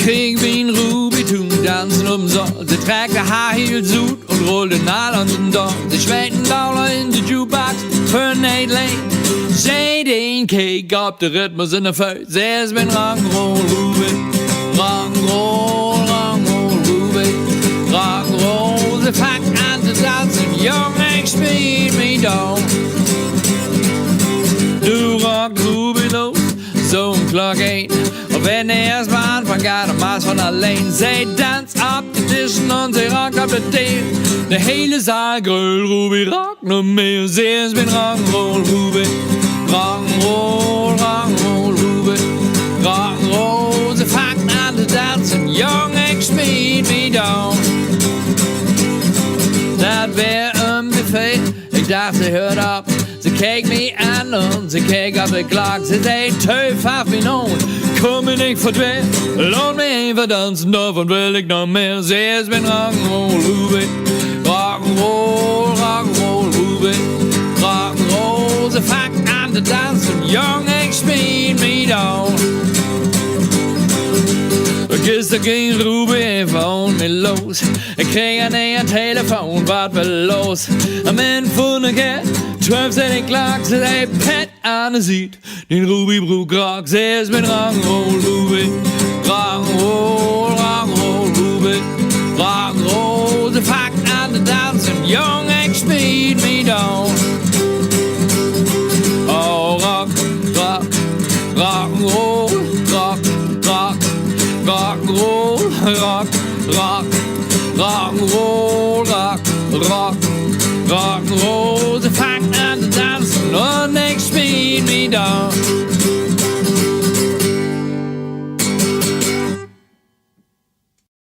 krieg wie ein Ruby tun, tanzen umsonst. Sie trägt der High-Heel-Suit und rollt den All an den Dorn. Sie schwenkt einen Dollar in die Jukebox für Nate Lane. Sie den Cake ab, der Rhythmus in der Feld. Sie ist mit Rock'n'Roll Ruby, Rock'n'Roll, Rock'n'Roll Ruby, Rock'n'Roll. Sie fängt an zu tanzen, Junge, spiel mich down. Du rock Ruby los, so ein Clock 8. Und wenn der erstmal anfangen geht, dann mach's von allein. Sie tanzt ab die Tischen und sie rockt ab der Tee. Der hele Saal grölt, Ruby rockt noch mehr. Sie ist mit Rock'n'Roll Ruby, Rock'n'Roll, Rock'n'Roll Ruby, Rock'n'Roll. Sie fängt an zu tanzen, Junge, spiel mich down. Das wär ein Buffet, ich darf, sie hört ab. Sie kijkt mich an und sie kijkt auf die Glock. Sie sagt, töf auf mich nun, komm mir nicht verdreht. Lohnt mich einfach tanzen, davon will ich noch mehr. Sie ist mit Rock'n'Roll Ruby, Rock'n'Roll, Rock'n'Roll Ruby, Rock'n'Roll. Sie fängt an zu tanzen, Junge, ich spiel mich down. Gestern ging Ruby einfach mit los. Ich krieg ein Telefon, was will los? Am Ende von der Kette, 12 Cent die Glock, sie hat Pet an sieht, den Ruby Brook rock. Sie ist mit Rock'n'Roll Ruby, Rock'n'Roll, Rock'n'Roll Ruby, Rock'n'Roll. Sie fängt an zu tanzen, Junge, ich spiel mich down. Oh, Rock, Rock, Rock'n'Roll, Rock, Rock, Rock'n'Roll, Rock, Rock, Rock'n'Roll, Rock, Rock, Rock'n'Roll. Sie fängt an zu tanzen und ich spiel mich down.